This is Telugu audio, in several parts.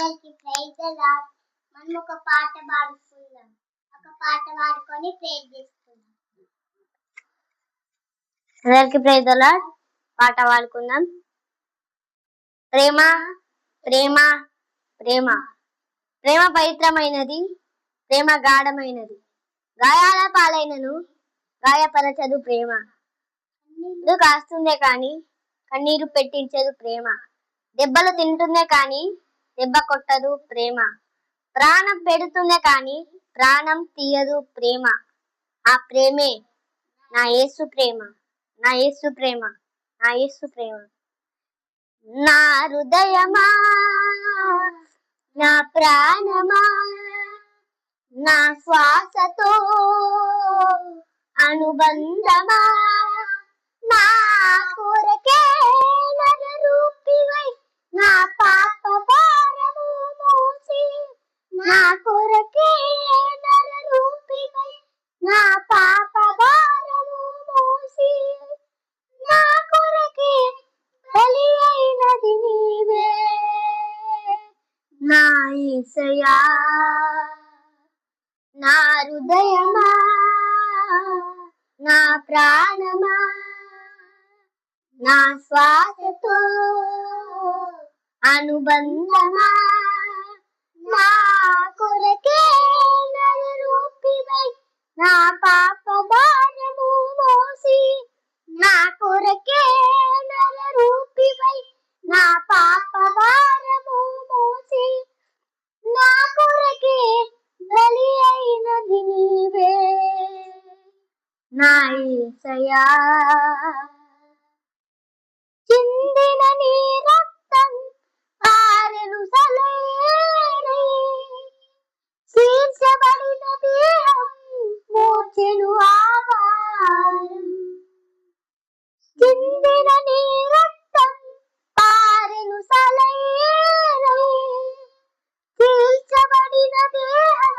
అందరికి ప్రైజ్ ది లార్డ్. మనం ఒక పాట పాడుకుందాం. ఒక పాట పాడుకొని ప్రేయర్ చేసుకుందాం. అందరికి ప్రైజ్ ది లార్డ్. పాట పాడుకుందాం. ప్రేమ ప్రేమ ప్రేమ ప్రేమ పవిత్రమైనది, ప్రేమ గాఢమైనది. గాయాల పాలైనను గాయపరచదు ప్రేమ. ఇది కాస్తుందే కాని కన్నీరు పెట్టించదు ప్రేమ. దెబ్బలు తింటుందే కాని దెబ్బ కొట్టదు ప్రేమ. ప్రాణం పెడుతుందే కాని ప్రాణం తీయదు ప్రేమ. ఆ ప్రేమే నా యేసు ప్రేమ, నా యేసు ప్రేమ, నా యేసు ప్రేమ. నా హృదయమా, నా ప్రాణమా, నా శ్వాసతో అనుబంధమా, నా కొరకే నరరూపివై నా పాప భారము మోసి, నా కొరకే నరరూపివై నా పాప భారము మోసి, నా కొరకే బలి అయినది నీవే నా యేసయ్యా. నా హృదయమా, నా ప్రాణమా, నా శ్వాసతో అనుబంధమా, నా కొరకే నరరూపివై నా పాప భారము మోసి, నా కొరకే నరరూపివై నా పాప భారము మోసి, నా కొరకే బలి అయినది నీవే నా యేసయ్యా. చిందిన నీ రక్తం పారెను సలేరై, చీల్చబడిన దేహం మోచెను ఆహారం. చిందిన నీ రక్తం పారెను సలేరై, చీల్చబడిన దేహం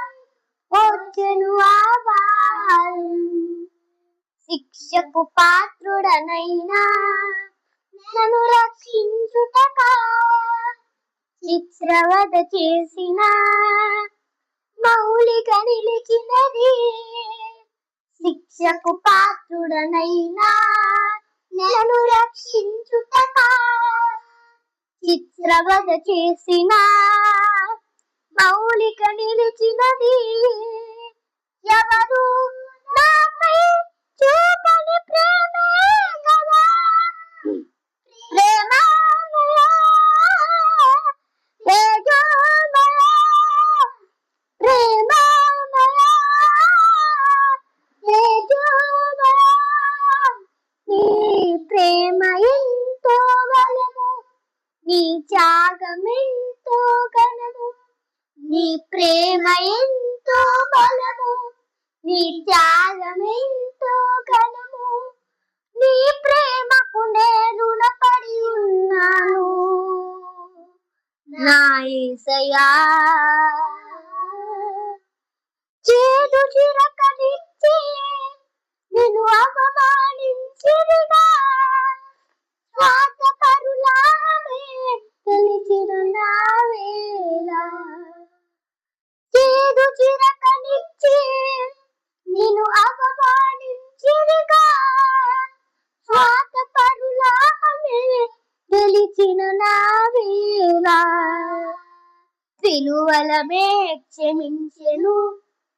మోచెను ఆహారం. శిక్షకు పాత్రుడనైనా నన్ను రక్షించుటకా చిత్రవద చేసిన మౌలిక నిలిచినది. శిక్షకు పాత్రుడనైనా నన్ను రక్షించుటకా చిత్రవద చేసిన మౌలిక నిలిచినది. ఎవరు నాపై చూపని ప్రేమే కదా ప్రేమమయా, తేజోమయా, ప్రేమమయా, తేజోమయా. నీ ప్రేమ ఎంతో బలము, నీ త్యాగమెంతో ఘనము. నీ ప్రేమ ఎంతో బలము, నీ త్యాగమెంతో ఘనము. నీ ప్రేమకు నేను రుణపడి ఉన్నాను నా యేసయ్యా. చేదు చిరకనిచ్చి నిన్ను అవమానించిరిగా, స్వార్థపరులామే తెలిసిన నా వేళ. చేదు చిరకనిచ్చి నిన్ను అవమానించిరిగా, స్వార్థపరులామే తెలిసిన నా వేళ. విలువలమే క్షమించెను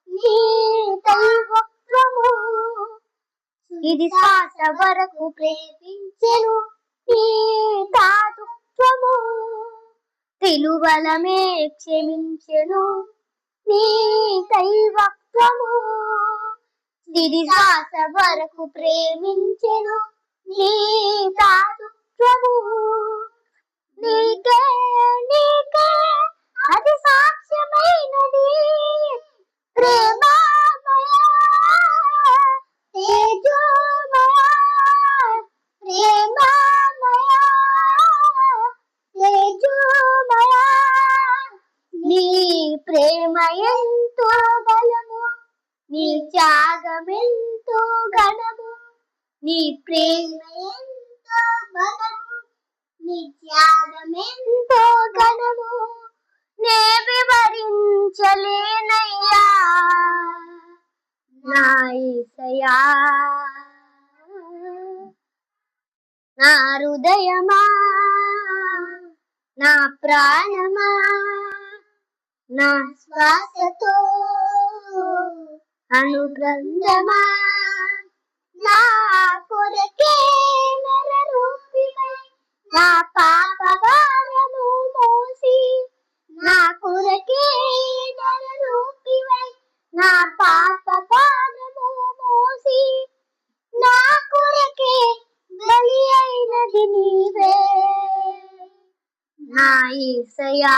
నీ దైవత్వము, ఇది శ్వాస వరకు ప్రేమించెను నీ దాతృత్వము. విలువలమే క్షమించెను నీ దైవత్వము, ఇది శ్వాస వరకు ప్రేమించెను నీ దాతృత్వము. నీకే నీకే అది సాక్ష్యమైనది ప్రేమమయా, తేజోమయా, ప్రేమమయా, తేజోమయా. నీ ప్రేమ ఎంతో బలము, నీ త్యాగమెంతో ఘనము. నీ ప్రేమ ఎంతో బలము, నీ త్యాగమెంతో ఘనము. హృదయమా నా ప్రాణమా నా శ్వాసతో అనుగ్రంథమా నా కొరకే నరరూపివై నా పాప భారము మోసి నా కొరకే నరరూపివై నా పాప భారము మోసి నా కొరకే బలి అయినది నీవే నా యేసయ్యా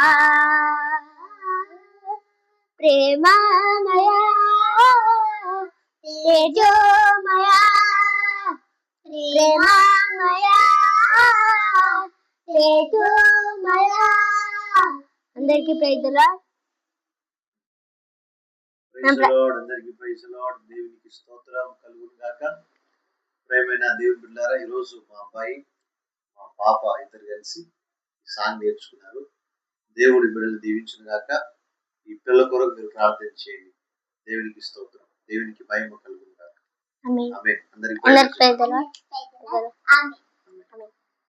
ప్రేమమయా తేజోమయా ప్రేమమయా తేజోమయా. అందరికీ ప్రైజ్ ది లార్డ్. అందరికీ ప్రైజ్ ది లార్డ్. దేవునికి స్తోత్రం కలుగును గాక. ప్రియమైన దేవుని బిడ్డలారా, ఈరోజు మా అబ్బాయి మా పాప ఇద్దరు కలిసి సాంగ్ నేర్చుకున్నారు. దేవుడి బిడ్డలు దీవించును గాక. ఈ పిల్లల కొరకు మీరు ప్రార్థన చేయండి. దేవునికి స్తోత్రం, దేవునికి మహిమ కలుగును గాక. ఆమేన్. అందరికీ ప్రైజ్ ది లార్డ్.